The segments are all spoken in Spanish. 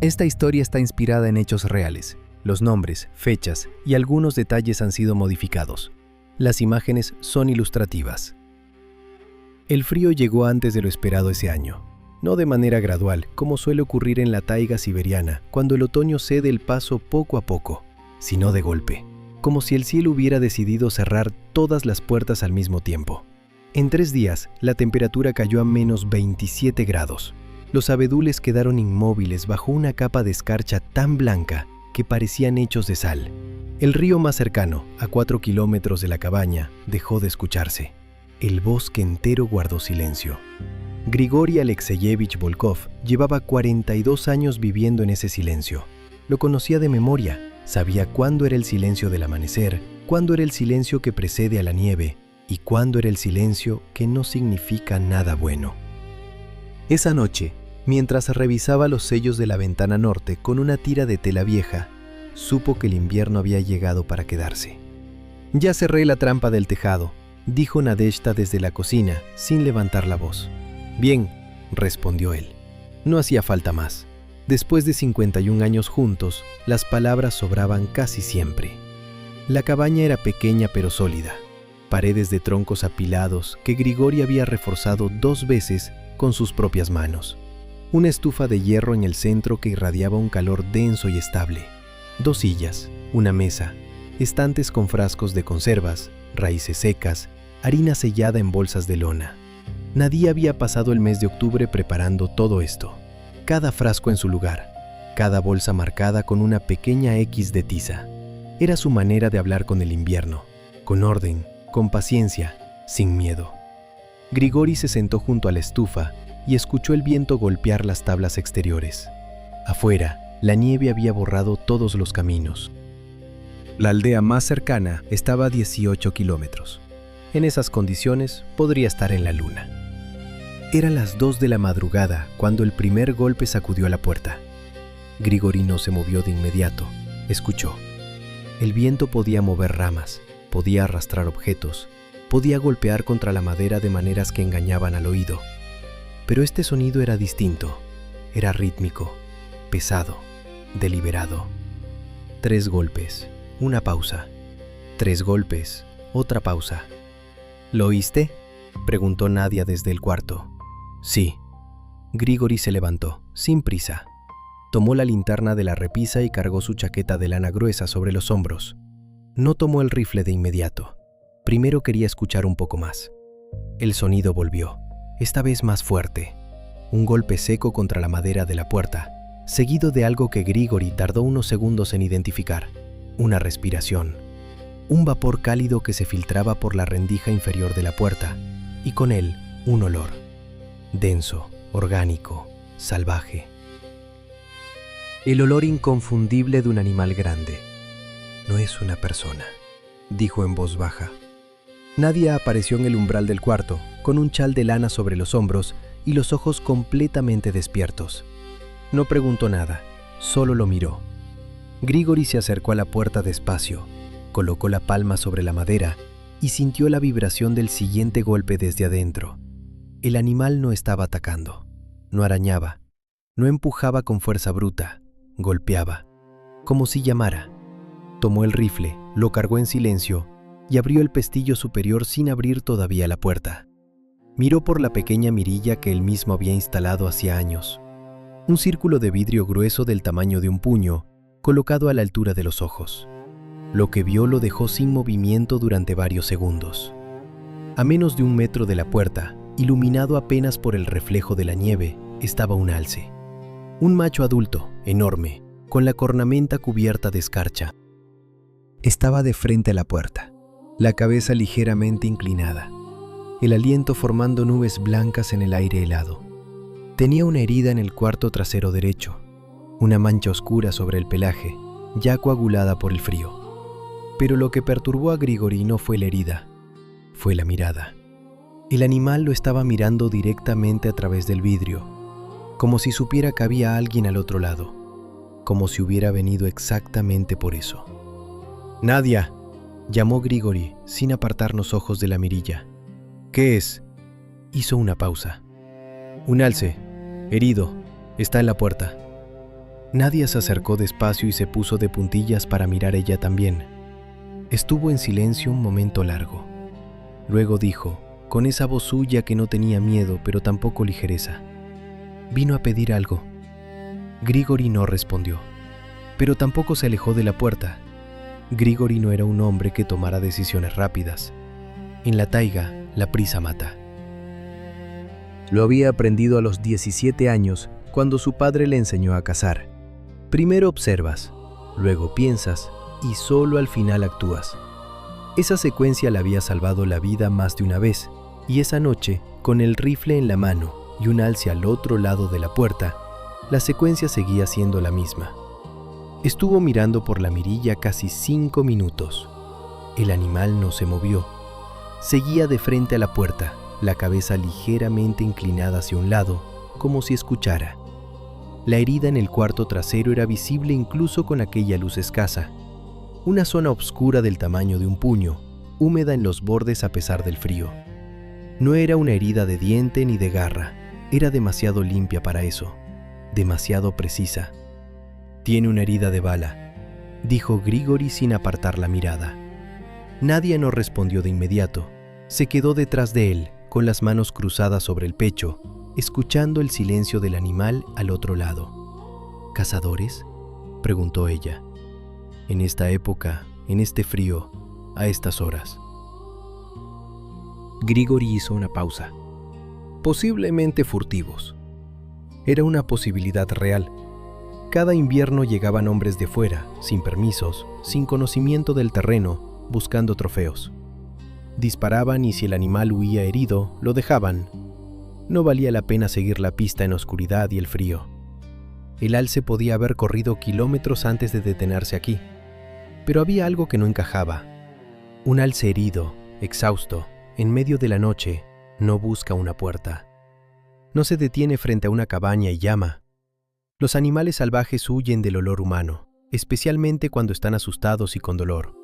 Esta historia está inspirada en hechos reales. Los nombres, fechas y algunos detalles han sido modificados. Las imágenes son ilustrativas. El frío llegó antes de lo esperado ese año. No de manera gradual, como suele ocurrir en la taiga siberiana, cuando el otoño cede el paso poco a poco, sino de golpe, como si el cielo hubiera decidido cerrar todas las puertas al mismo tiempo. En 3 días, la temperatura cayó a menos 27 grados. Los abedules quedaron inmóviles bajo una capa de escarcha tan blanca que parecían hechos de sal. El río más cercano, a 4 kilómetros de la cabaña, dejó de escucharse. El bosque entero guardó silencio. Grigori Alexeyevich Volkov llevaba 42 años viviendo en ese silencio. Lo conocía de memoria, sabía cuándo era el silencio del amanecer, cuándo era el silencio que precede a la nieve y cuándo era el silencio que no significa nada bueno. Esa noche, mientras revisaba los sellos de la ventana norte con una tira de tela vieja, supo que el invierno había llegado para quedarse. «Ya cerré la trampa del tejado», dijo Nadezhda desde la cocina, sin levantar la voz. «Bien», respondió él. No hacía falta más. Después de 51 años juntos, las palabras sobraban casi siempre. La cabaña era pequeña pero sólida. Paredes de troncos apilados que Grigori había reforzado 2 veces con sus propias manos. Una estufa de hierro en el centro que irradiaba un calor denso y estable. 2 sillas, una mesa, estantes con frascos de conservas, raíces secas, harina sellada en bolsas de lona. Nadie había pasado el mes de octubre preparando todo esto. Cada frasco en su lugar, cada bolsa marcada con una pequeña X de tiza. Era su manera de hablar con el invierno, con orden, con paciencia, sin miedo. Grigori se sentó junto a la estufa y escuchó el viento golpear las tablas exteriores. Afuera, la nieve había borrado todos los caminos. La aldea más cercana estaba a 18 kilómetros. En esas condiciones podría estar en la luna. Eran las 2 de la madrugada cuando el primer golpe sacudió a la puerta. Grigori no se movió de inmediato. Escuchó. El viento podía mover ramas, podía arrastrar objetos, podía golpear contra la madera de maneras que engañaban al oído. Pero este sonido era distinto. Era rítmico, pesado, deliberado. 3 golpes, una pausa. 3 golpes, otra pausa. ¿Lo oíste?, preguntó Nadia desde el cuarto. Sí. Grigori se levantó, sin prisa. Tomó la linterna de la repisa y cargó su chaqueta de lana gruesa sobre los hombros. No tomó el rifle de inmediato. Primero quería escuchar un poco más. El sonido volvió, esta vez más fuerte. Un golpe seco contra la madera de la puerta, seguido de algo que Grigori tardó unos segundos en identificar. Una respiración. Un vapor cálido que se filtraba por la rendija inferior de la puerta, y con él un olor. Denso, orgánico, salvaje. El olor inconfundible de un animal grande. No es una persona, dijo en voz baja. Nadia apareció en el umbral del cuarto, con un chal de lana sobre los hombros y los ojos completamente despiertos. No preguntó nada, solo lo miró. Grigori se acercó a la puerta despacio, colocó la palma sobre la madera y sintió la vibración del siguiente golpe desde adentro. El animal no estaba atacando, no arañaba, no empujaba con fuerza bruta, golpeaba, como si llamara. Tomó el rifle, lo cargó en silencio y abrió el pestillo superior sin abrir todavía la puerta. Miró por la pequeña mirilla que él mismo había instalado hacía años. Un círculo de vidrio grueso del tamaño de un puño, colocado a la altura de los ojos. Lo que vio lo dejó sin movimiento durante varios segundos. A menos de 1 metro de la puerta, iluminado apenas por el reflejo de la nieve, estaba un alce. Un macho adulto, enorme, con la cornamenta cubierta de escarcha. Estaba de frente a la puerta, la cabeza ligeramente inclinada, el aliento formando nubes blancas en el aire helado. Tenía una herida en el cuarto trasero derecho, una mancha oscura sobre el pelaje, ya coagulada por el frío. Pero lo que perturbó a Grigori no fue la herida, fue la mirada. El animal lo estaba mirando directamente a través del vidrio, como si supiera que había alguien al otro lado, como si hubiera venido exactamente por eso. «Nadia», llamó Grigori, sin apartar los ojos de la mirilla. «¿Qué es?». Hizo una pausa. «Un alce, herido, está en la puerta». Nadia se acercó despacio y se puso de puntillas para mirar ella también. Estuvo en silencio un momento largo. Luego dijo, con esa voz suya que no tenía miedo pero tampoco ligereza: «Vino a pedir algo». Grigori no respondió, pero tampoco se alejó de la puerta. Grigori no era un hombre que tomara decisiones rápidas. En la taiga, la prisa mata. Lo había aprendido a los 17 años, cuando su padre le enseñó a cazar. Primero observas, luego piensas y solo al final actúas. Esa secuencia le había salvado la vida más de una vez, y esa noche, con el rifle en la mano y un alce al otro lado de la puerta, la secuencia seguía siendo la misma. Estuvo mirando por la mirilla casi 5 minutos. El animal no se movió. Seguía de frente a la puerta, la cabeza ligeramente inclinada hacia un lado, como si escuchara. La herida en el cuarto trasero era visible incluso con aquella luz escasa. Una zona oscura del tamaño de un puño, húmeda en los bordes a pesar del frío. No era una herida de diente ni de garra, era demasiado limpia para eso, demasiado precisa. «Tiene una herida de bala», dijo Grigori sin apartar la mirada. Nadia no respondió de inmediato. Se quedó detrás de él, con las manos cruzadas sobre el pecho, escuchando el silencio del animal al otro lado. «¿Cazadores?», preguntó ella. «En esta época, en este frío, a estas horas». Grigori hizo una pausa. «Posiblemente furtivos». Era una posibilidad real. Cada invierno llegaban hombres de fuera, sin permisos, sin conocimiento del terreno, buscando trofeos. Disparaban y si el animal huía herido, lo dejaban. No valía la pena seguir la pista en oscuridad y el frío. El alce podía haber corrido kilómetros antes de detenerse aquí, pero había algo que no encajaba. Un alce herido, exhausto, en medio de la noche, no busca una puerta. No se detiene frente a una cabaña y llama. Los animales salvajes huyen del olor humano, especialmente cuando están asustados y con dolor.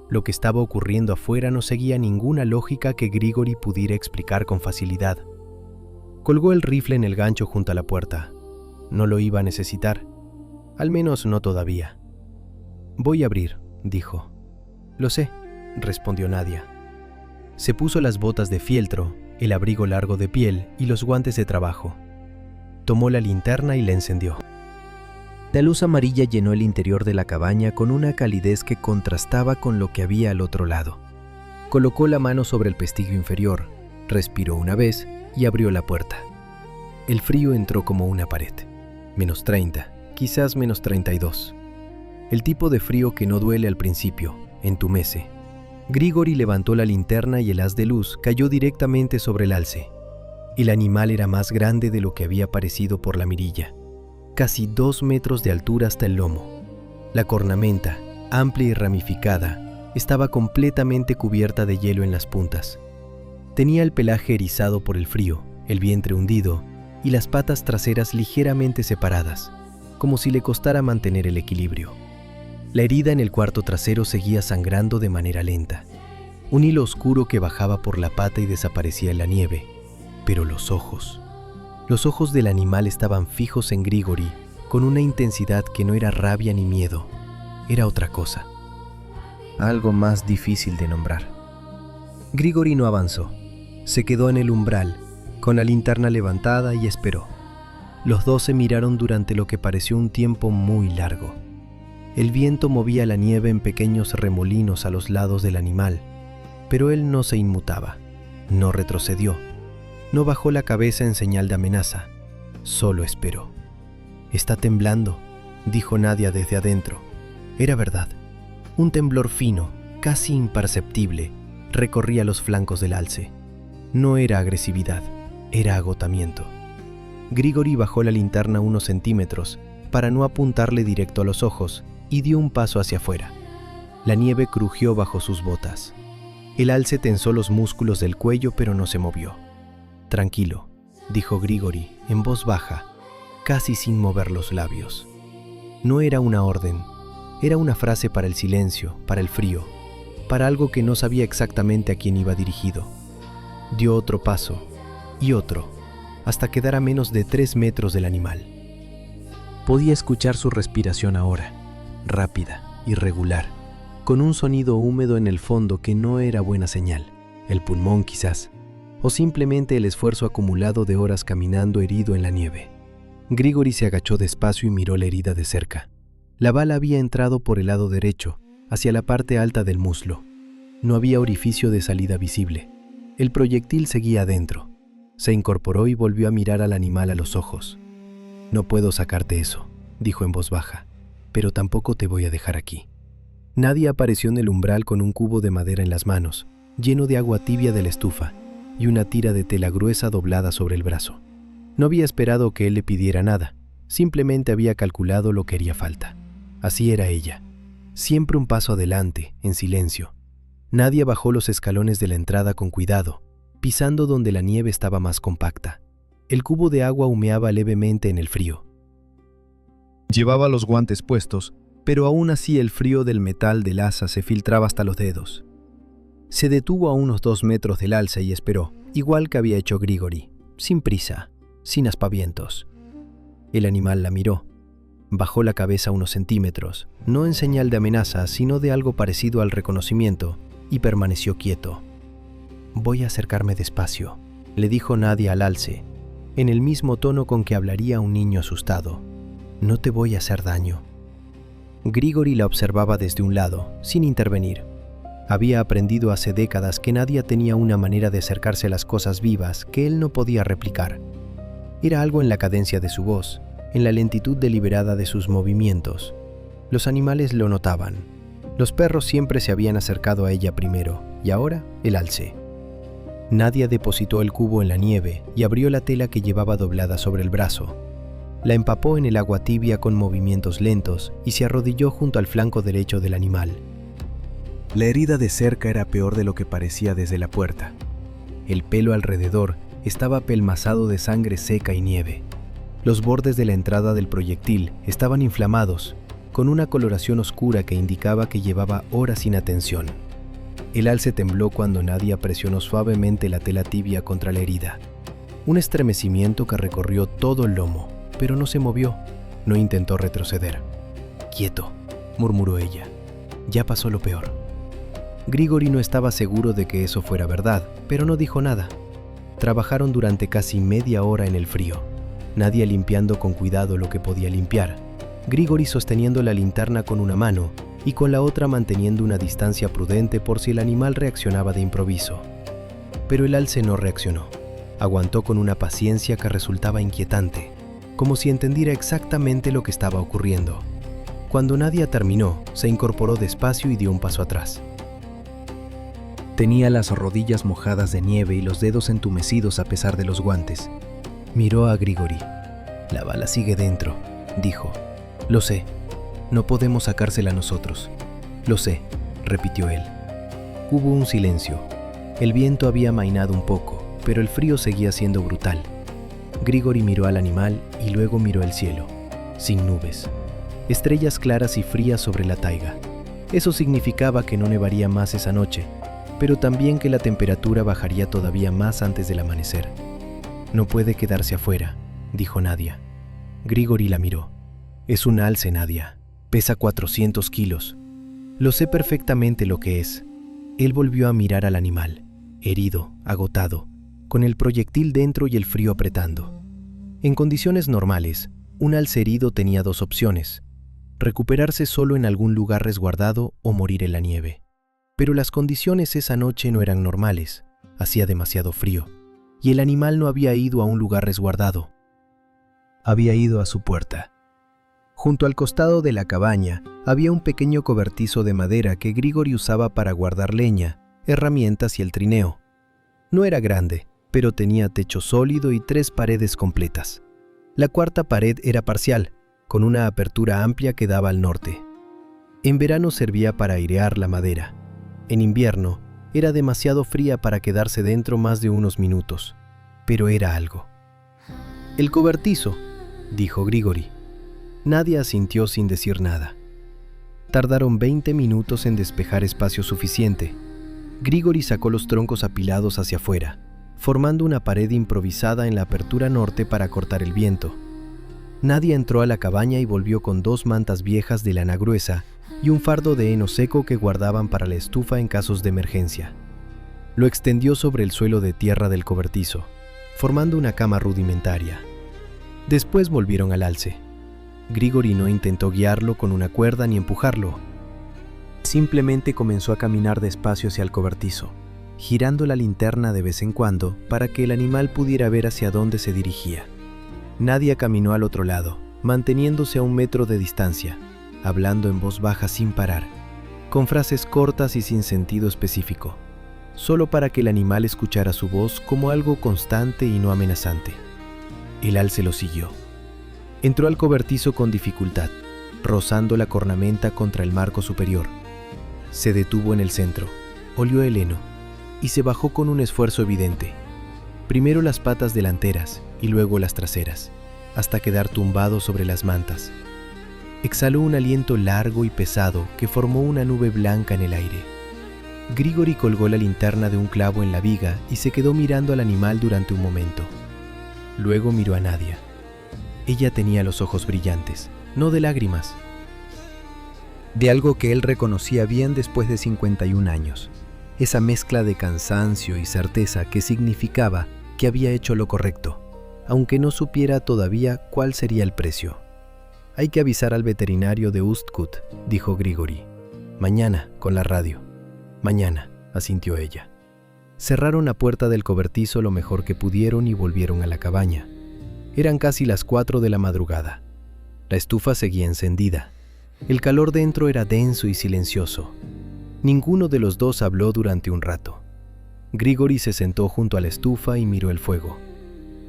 Lo que estaba ocurriendo afuera no seguía ninguna lógica que Grigori pudiera explicar con facilidad. Colgó el rifle en el gancho junto a la puerta. No lo iba a necesitar, al menos no todavía. «Voy a abrir», dijo. «Lo sé», respondió Nadia. Se puso las botas de fieltro, el abrigo largo de piel y los guantes de trabajo. Tomó la linterna y la encendió. La luz amarilla llenó el interior de la cabaña con una calidez que contrastaba con lo que había al otro lado. Colocó la mano sobre el pestillo inferior, respiró una vez y abrió la puerta. El frío entró como una pared. -30, quizás -32. El tipo de frío que no duele al principio, entumece. Grigori levantó la linterna y el haz de luz cayó directamente sobre el alce. El animal era más grande de lo que había parecido por la mirilla. Casi 2 metros de altura hasta el lomo. La cornamenta, amplia y ramificada, estaba completamente cubierta de hielo en las puntas. Tenía el pelaje erizado por el frío, el vientre hundido y las patas traseras ligeramente separadas, como si le costara mantener el equilibrio. La herida en el cuarto trasero seguía sangrando de manera lenta. Un hilo oscuro que bajaba por la pata y desaparecía en la nieve. Pero los ojos del animal estaban fijos en Grigori con una intensidad que no era rabia ni miedo, era otra cosa. Algo más difícil de nombrar. Grigori no avanzó. Se quedó en el umbral, con la linterna levantada y esperó. Los dos se miraron durante lo que pareció un tiempo muy largo. El viento movía la nieve en pequeños remolinos a los lados del animal, pero él no se inmutaba, no retrocedió. No bajó la cabeza en señal de amenaza, solo esperó. «Está temblando», dijo Nadia desde adentro. Era verdad. Un temblor fino, casi imperceptible, recorría los flancos del alce. No era agresividad, era agotamiento. Grigori bajó la linterna unos centímetros para no apuntarle directo a los ojos y dio un paso hacia afuera. La nieve crujió bajo sus botas. El alce tensó los músculos del cuello pero no se movió. «Tranquilo», dijo Grigori en voz baja, casi sin mover los labios. No era una orden, era una frase para el silencio, para el frío, para algo que no sabía exactamente a quién iba dirigido. Dio otro paso, y otro, hasta quedar a menos de 3 metros del animal. Podía escuchar su respiración ahora, rápida, irregular, con un sonido húmedo en el fondo que no era buena señal. El pulmón quizás, o simplemente el esfuerzo acumulado de horas caminando herido en la nieve. Grigori se agachó despacio y miró la herida de cerca. La bala había entrado por el lado derecho, hacia la parte alta del muslo. No había orificio de salida visible. El proyectil seguía adentro. Se incorporó y volvió a mirar al animal a los ojos. «No puedo sacarte eso», dijo en voz baja, «pero tampoco te voy a dejar aquí». Nadie apareció en el umbral con un cubo de madera en las manos, lleno de agua tibia de la estufa, y una tira de tela gruesa doblada sobre el brazo. No había esperado que él le pidiera nada, simplemente había calculado lo que haría falta. Así era ella, siempre un paso adelante, en silencio. Nadie bajó los escalones de la entrada con cuidado, pisando donde la nieve estaba más compacta. El cubo de agua humeaba levemente en el frío. Llevaba los guantes puestos, pero aún así el frío del metal del asa se filtraba hasta los dedos. Se detuvo a unos 2 metros del alce y esperó, igual que había hecho Grigori, sin prisa, sin aspavientos. El animal la miró. Bajó la cabeza unos centímetros, no en señal de amenaza, sino de algo parecido al reconocimiento, y permaneció quieto. «Voy a acercarme despacio», le dijo Nadia al alce, en el mismo tono con que hablaría un niño asustado. «No te voy a hacer daño». Grigori la observaba desde un lado, sin intervenir. Había aprendido hace décadas que Nadia tenía una manera de acercarse a las cosas vivas que él no podía replicar. Era algo en la cadencia de su voz, en la lentitud deliberada de sus movimientos. Los animales lo notaban. Los perros siempre se habían acercado a ella primero, y ahora el alce. Nadia depositó el cubo en la nieve y abrió la tela que llevaba doblada sobre el brazo. La empapó en el agua tibia con movimientos lentos y se arrodilló junto al flanco derecho del animal. La herida de cerca era peor de lo que parecía desde la puerta. El pelo alrededor estaba apelmazado de sangre seca y nieve. Los bordes de la entrada del proyectil estaban inflamados, con una coloración oscura que indicaba que llevaba horas sin atención. El alce tembló cuando Nadia presionó suavemente la tela tibia contra la herida. Un estremecimiento que recorrió todo el lomo, pero no se movió, no intentó retroceder. «Quieto», murmuró ella. «Ya pasó lo peor». Grigori no estaba seguro de que eso fuera verdad, pero no dijo nada. Trabajaron durante casi media hora en el frío, Nadia limpiando con cuidado lo que podía limpiar, Grigori sosteniendo la linterna con una mano y con la otra manteniendo una distancia prudente por si el animal reaccionaba de improviso. Pero el alce no reaccionó. Aguantó con una paciencia que resultaba inquietante, como si entendiera exactamente lo que estaba ocurriendo. Cuando Nadia terminó, se incorporó despacio y dio un paso atrás. Tenía las rodillas mojadas de nieve y los dedos entumecidos a pesar de los guantes. Miró a Grigori. «La bala sigue dentro», dijo. «Lo sé. No podemos sacársela nosotros». «Lo sé», repitió él. Hubo un silencio. El viento había amainado un poco, pero el frío seguía siendo brutal. Grigori miró al animal y luego miró el cielo, sin nubes. Estrellas claras y frías sobre la taiga. Eso significaba que no nevaría más esa noche, pero también que la temperatura bajaría todavía más antes del amanecer. «No puede quedarse afuera», dijo Nadia. Grigori la miró. «Es un alce, Nadia. Pesa 400 kilos. Lo sé perfectamente lo que es». Él volvió a mirar al animal, herido, agotado, con el proyectil dentro y el frío apretando. En condiciones normales, un alce herido tenía 2 opciones: recuperarse solo en algún lugar resguardado o morir en la nieve. Pero las condiciones esa noche no eran normales, hacía demasiado frío, y el animal no había ido a un lugar resguardado. Había ido a su puerta. Junto al costado de la cabaña había un pequeño cobertizo de madera que Grigori usaba para guardar leña, herramientas y el trineo. No era grande, pero tenía techo sólido y 3 paredes completas. La cuarta pared era parcial, con una apertura amplia que daba al norte. En verano servía para airear la madera. En invierno era demasiado fría para quedarse dentro más de unos minutos, pero era algo. «El cobertizo», dijo Grigori. Nadia asintió sin decir nada. Tardaron 20 minutos en despejar espacio suficiente. Grigori sacó los troncos apilados hacia afuera, formando una pared improvisada en la apertura norte para cortar el viento. Nadia entró a la cabaña y volvió con 2 mantas viejas de lana gruesa y un fardo de heno seco que guardaban para la estufa en casos de emergencia. Lo extendió sobre el suelo de tierra del cobertizo, formando una cama rudimentaria. Después volvieron al alce. Grigori no intentó guiarlo con una cuerda ni empujarlo. Simplemente comenzó a caminar despacio hacia el cobertizo, girando la linterna de vez en cuando para que el animal pudiera ver hacia dónde se dirigía. Nadia caminó al otro lado, manteniéndose a 1 metro de distancia, hablando en voz baja sin parar, con frases cortas y sin sentido específico, solo para que el animal escuchara su voz como algo constante y no amenazante. El alce lo siguió. Entró al cobertizo con dificultad, rozando la cornamenta contra el marco superior. Se detuvo en el centro, olió el heno y se bajó con un esfuerzo evidente. Primero las patas delanteras y luego las traseras, hasta quedar tumbado sobre las mantas. Exhaló un aliento largo y pesado que formó una nube blanca en el aire. Grigori colgó la linterna de un clavo en la viga y se quedó mirando al animal durante un momento. Luego miró a Nadia. Ella tenía los ojos brillantes, no de lágrimas, de algo que él reconocía bien después de 51 años. Esa mezcla de cansancio y certeza que significaba que había hecho lo correcto, aunque no supiera todavía cuál sería el precio. «Hay que avisar al veterinario de Ustkut», dijo Grigori. «Mañana, con la radio». «Mañana», asintió ella. Cerraron la puerta del cobertizo lo mejor que pudieron y volvieron a la cabaña. Eran casi las 4 de la madrugada. La estufa seguía encendida. El calor dentro era denso y silencioso. Ninguno de los dos habló durante un rato. Grigori se sentó junto a la estufa y miró el fuego.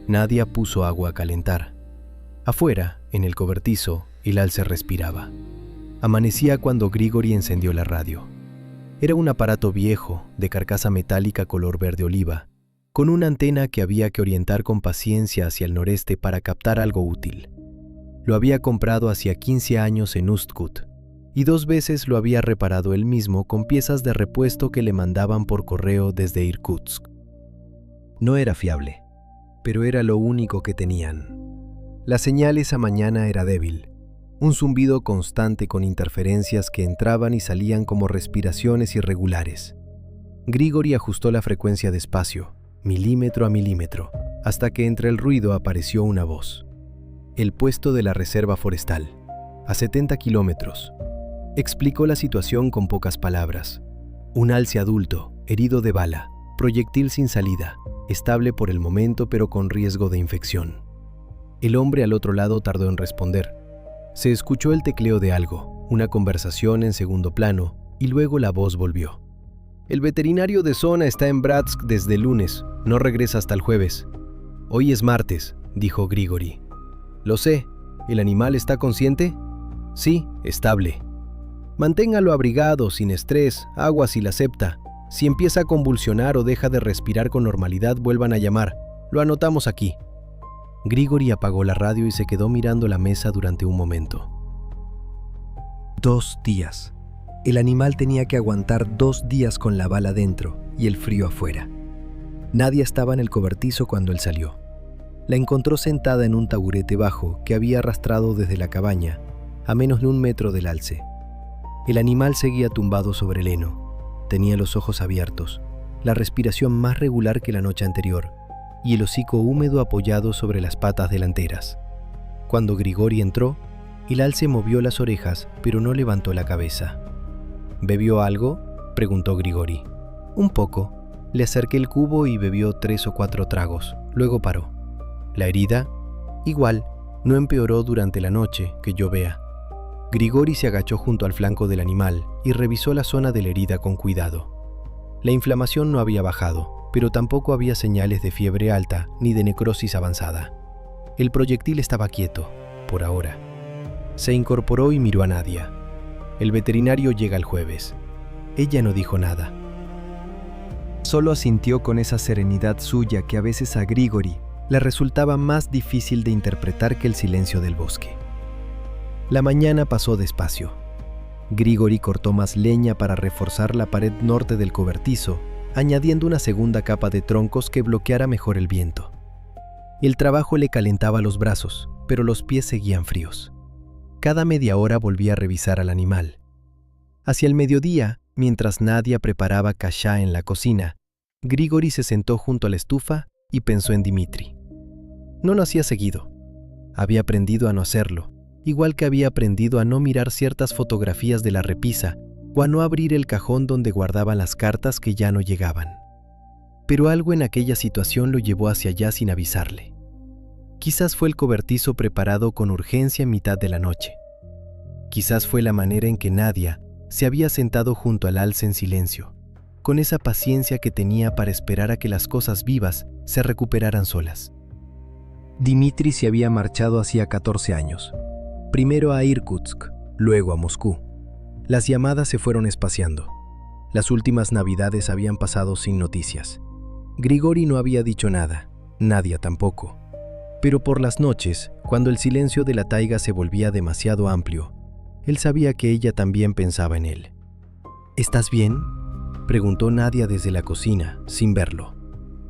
Nadia puso agua a calentar. Afuera, en el cobertizo, el alce respiraba. Amanecía cuando Grigori encendió la radio. Era un aparato viejo, de carcasa metálica color verde oliva, con una antena que había que orientar con paciencia hacia el noreste para captar algo útil. Lo había comprado hacía 15 años en Ustkut, y 2 veces lo había reparado él mismo con piezas de repuesto que le mandaban por correo desde Irkutsk. No era fiable, pero era lo único que tenían. La señal esa mañana era débil, un zumbido constante con interferencias que entraban y salían como respiraciones irregulares. Grigori ajustó la frecuencia despacio, milímetro a milímetro, hasta que entre el ruido apareció una voz. El puesto de la reserva forestal, a 70 kilómetros. Explicó la situación con pocas palabras. Un alce adulto, herido de bala, proyectil sin salida, estable por el momento pero con riesgo de infección. El hombre al otro lado tardó en responder. Se escuchó el tecleo de algo, una conversación en segundo plano, y luego la voz volvió. «El veterinario de zona está en Bratsk desde el lunes, no regresa hasta el jueves». «Hoy es martes», dijo Grigori. «Lo sé. ¿El animal está consciente?» «Sí, estable». «Manténgalo abrigado, sin estrés, agua si la acepta. Si empieza a convulsionar o deja de respirar con normalidad, vuelvan a llamar. Lo anotamos aquí». Grigori apagó la radio y se quedó mirando la mesa durante un momento. 2 días. El animal tenía que aguantar 2 días con la bala dentro y el frío afuera. Nadia estaba en el cobertizo cuando él salió. La encontró sentada en un taburete bajo que había arrastrado desde la cabaña, a menos de 1 metro del alce. El animal seguía tumbado sobre el heno. Tenía los ojos abiertos, la respiración más regular que la noche anterior, y el hocico húmedo apoyado sobre las patas delanteras. Cuando Grigori entró, el alce movió las orejas, pero no levantó la cabeza. «¿Bebió algo?», preguntó Grigori. «Un poco». Le acerqué el cubo y bebió 3 o 4 tragos. Luego paró. «¿La herida?». «Igual, no empeoró durante la noche, que yo vea». Grigori se agachó junto al flanco del animal y revisó la zona de la herida con cuidado. La inflamación no había bajado, pero tampoco había señales de fiebre alta ni de necrosis avanzada. El proyectil estaba quieto, por ahora. Se incorporó y miró a Nadia. «El veterinario llega el jueves». Ella no dijo nada. Solo asintió con esa serenidad suya que a veces a Grigori le resultaba más difícil de interpretar que el silencio del bosque. La mañana pasó despacio. Grigori cortó más leña para reforzar la pared norte del cobertizo, añadiendo una segunda capa de troncos que bloqueara mejor el viento. El trabajo le calentaba los brazos, pero los pies seguían fríos. Cada media hora volvía a revisar al animal. Hacia el mediodía, mientras Nadia preparaba kashá en la cocina, Grigori se sentó junto a la estufa y pensó en Dimitri. No lo hacía seguido. Había aprendido a no hacerlo, igual que había aprendido a no mirar ciertas fotografías de la repisa o a no abrir el cajón donde guardaban las cartas que ya no llegaban. Pero algo en aquella situación lo llevó hacia allá sin avisarle. Quizás fue el cobertizo preparado con urgencia en mitad de la noche. Quizás fue la manera en que Nadia se había sentado junto al alce en silencio, con esa paciencia que tenía para esperar a que las cosas vivas se recuperaran solas. Dimitri se había marchado hacía 14 años, primero a Irkutsk, luego a Moscú. Las llamadas se fueron espaciando. Las últimas navidades habían pasado sin noticias. Grigori no había dicho nada, Nadia tampoco. Pero por las noches, cuando el silencio de la taiga se volvía demasiado amplio, él sabía que ella también pensaba en él. ¿Estás bien?, preguntó Nadia desde la cocina, sin verlo.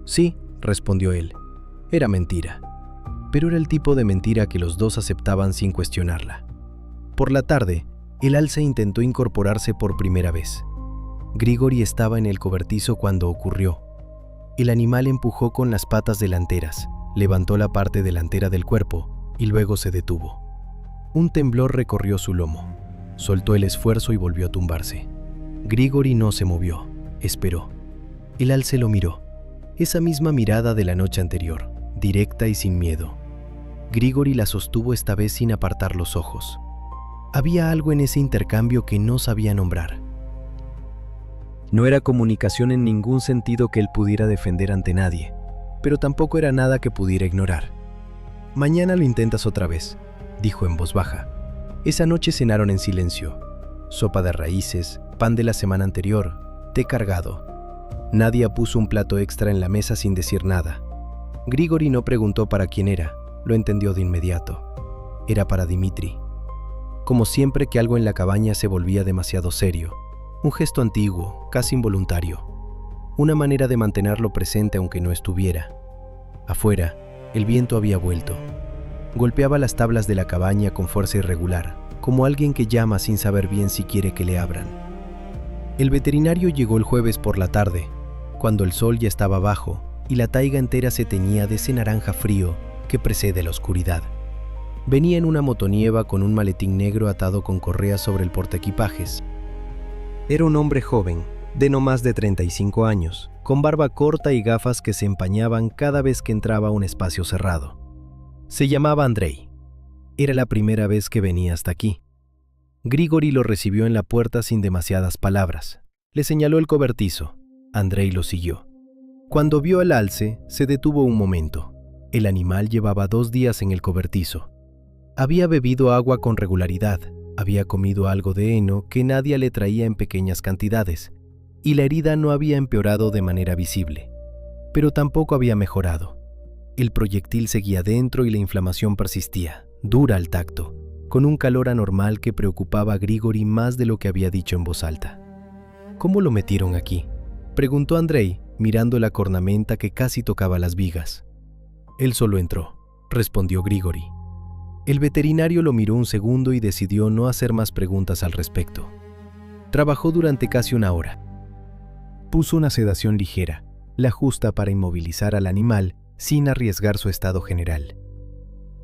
Sí, respondió él. Era mentira. Pero era el tipo de mentira que los dos aceptaban sin cuestionarla. Por la tarde, el alce intentó incorporarse por primera vez. Grigori estaba en el cobertizo cuando ocurrió. El animal empujó con las patas delanteras, levantó la parte delantera del cuerpo y luego se detuvo. Un temblor recorrió su lomo. Soltó el esfuerzo y volvió a tumbarse. Grigori no se movió, esperó. El alce lo miró. Esa misma mirada de la noche anterior, directa y sin miedo. Grigori la sostuvo esta vez sin apartar los ojos. Había algo en ese intercambio que no sabía nombrar. No era comunicación en ningún sentido que él pudiera defender ante nadie, pero tampoco era nada que pudiera ignorar. «Mañana lo intentas otra vez», dijo en voz baja. Esa noche cenaron en silencio. Sopa de raíces, pan de la semana anterior, té cargado. Nadia puso un plato extra en la mesa sin decir nada. Grigori no preguntó para quién era, lo entendió de inmediato. Era para Dimitri. Como siempre que algo en la cabaña se volvía demasiado serio, un gesto antiguo, casi involuntario, una manera de mantenerlo presente aunque no estuviera. Afuera, el viento había vuelto. Golpeaba las tablas de la cabaña con fuerza irregular, como alguien que llama sin saber bien si quiere que le abran. El veterinario llegó el jueves por la tarde, cuando el sol ya estaba bajo y la taiga entera se teñía de ese naranja frío que precede la oscuridad. Venía en una motonieva con un maletín negro atado con correas sobre el portaequipajes. Era un hombre joven, de no más de 35 años, con barba corta y gafas que se empañaban cada vez que entraba a un espacio cerrado. Se llamaba Andrei. Era la primera vez que venía hasta aquí. Grigori lo recibió en la puerta sin demasiadas palabras. Le señaló el cobertizo. Andrei lo siguió. Cuando vio al alce, se detuvo un momento. El animal llevaba 2 días en el cobertizo. Había bebido agua con regularidad, había comido algo de heno que Nadia le traía en pequeñas cantidades, y la herida no había empeorado de manera visible. Pero tampoco había mejorado. El proyectil seguía dentro y la inflamación persistía, dura al tacto, con un calor anormal que preocupaba a Grigori más de lo que había dicho en voz alta. «¿Cómo lo metieron aquí?», preguntó Andrei, mirando la cornamenta que casi tocaba las vigas. «Él solo entró», respondió Grigori. El veterinario lo miró un segundo y decidió no hacer más preguntas al respecto. Trabajó durante casi 1 hora. Puso una sedación ligera, la justa para inmovilizar al animal sin arriesgar su estado general.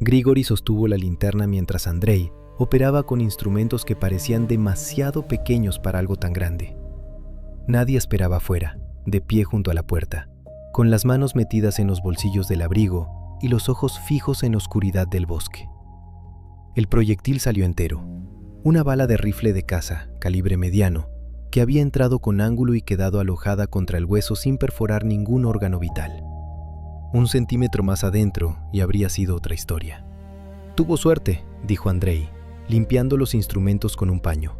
Grigori sostuvo la linterna mientras Andrei operaba con instrumentos que parecían demasiado pequeños para algo tan grande. Nadie esperaba afuera, de pie junto a la puerta, con las manos metidas en los bolsillos del abrigo y los ojos fijos en la oscuridad del bosque. El proyectil salió entero, una bala de rifle de caza, calibre mediano, que había entrado con ángulo y quedado alojada contra el hueso sin perforar ningún órgano vital. 1 centímetro más adentro y habría sido otra historia. «Tuvo suerte», dijo Andrei, limpiando los instrumentos con un paño.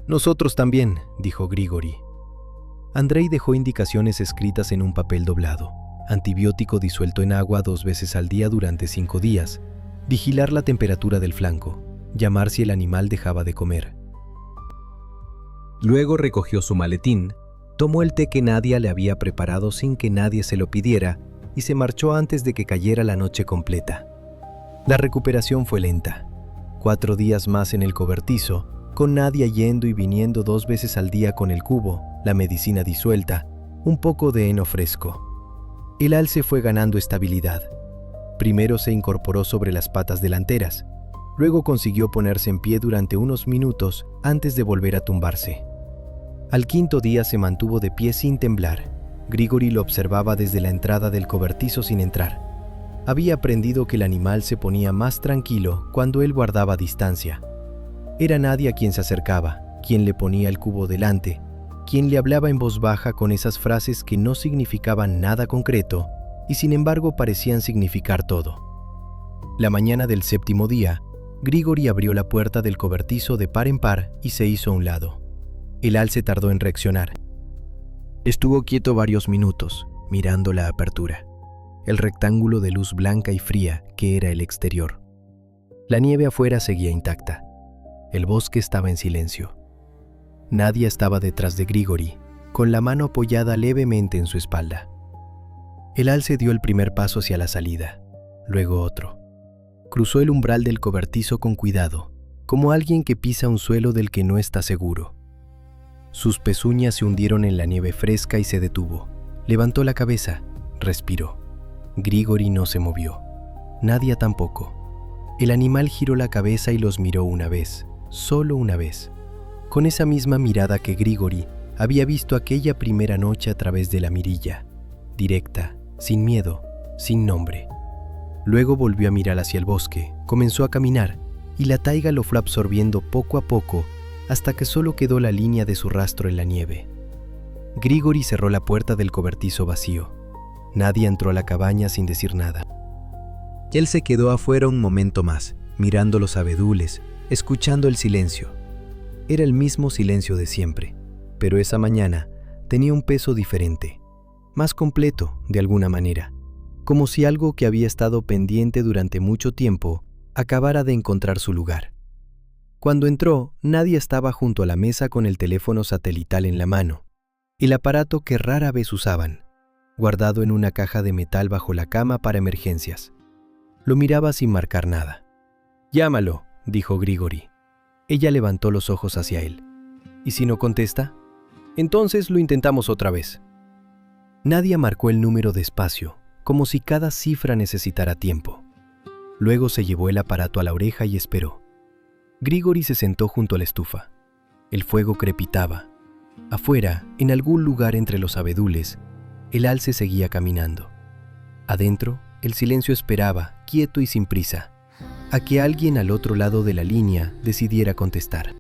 «Nosotros también», dijo Grigori. Andrei dejó indicaciones escritas en un papel doblado: antibiótico disuelto en agua 2 veces al día durante 5 días, vigilar la temperatura del flanco, llamar si el animal dejaba de comer. Luego recogió su maletín, tomó el té que Nadia le había preparado sin que nadie se lo pidiera y se marchó antes de que cayera la noche completa. La recuperación fue lenta. 4 días más en el cobertizo, con Nadia yendo y viniendo 2 veces al día con el cubo, la medicina disuelta, un poco de heno fresco. El alce fue ganando estabilidad. Primero se incorporó sobre las patas delanteras, luego consiguió ponerse en pie durante unos minutos antes de volver a tumbarse. Al 5.º día se mantuvo de pie sin temblar. Grigori lo observaba desde la entrada del cobertizo sin entrar. Había aprendido que el animal se ponía más tranquilo cuando él guardaba distancia. Era Nadia quien se acercaba, quien le ponía el cubo delante, quien le hablaba en voz baja con esas frases que no significaban nada concreto y sin embargo parecían significar todo. La mañana del 7.º día, Grigori abrió la puerta del cobertizo de par en par y se hizo a un lado. El alce tardó en reaccionar. Estuvo quieto varios minutos, mirando la apertura, el rectángulo de luz blanca y fría que era el exterior. La nieve afuera seguía intacta. El bosque estaba en silencio. Nadia estaba detrás de Grigori, con la mano apoyada levemente en su espalda. El alce dio el primer paso hacia la salida, luego otro. Cruzó el umbral del cobertizo con cuidado, como alguien que pisa un suelo del que no está seguro. Sus pezuñas se hundieron en la nieve fresca y se detuvo. Levantó la cabeza, respiró. Grigori no se movió. Nadia tampoco. El animal giró la cabeza y los miró una vez, solo una vez, con esa misma mirada que Grigori había visto aquella primera noche a través de la mirilla, directa, sin miedo, sin nombre. Luego volvió a mirar hacia el bosque, comenzó a caminar, y la taiga lo fue absorbiendo poco a poco hasta que solo quedó la línea de su rastro en la nieve. Grigori cerró la puerta del cobertizo vacío. Nadia entró a la cabaña sin decir nada. Él se quedó afuera un momento más, mirando los abedules, escuchando el silencio. Era el mismo silencio de siempre, pero esa mañana tenía un peso diferente, más completo de alguna manera, como si algo que había estado pendiente durante mucho tiempo acabara de encontrar su lugar. Cuando entró, Nadia estaba junto a la mesa con el teléfono satelital en la mano, el aparato que rara vez usaban, guardado en una caja de metal bajo la cama para emergencias. Lo miraba sin marcar nada. «Llámalo», dijo Grigori. Ella levantó los ojos hacia él. «¿Y si no contesta? Entonces lo intentamos otra vez». Nadia marcó el número despacio, como si cada cifra necesitara tiempo. Luego se llevó el aparato a la oreja y esperó. Grigori se sentó junto a la estufa. El fuego crepitaba. Afuera, en algún lugar entre los abedules, el alce seguía caminando. Adentro, el silencio esperaba, quieto y sin prisa, a que alguien al otro lado de la línea decidiera contestar.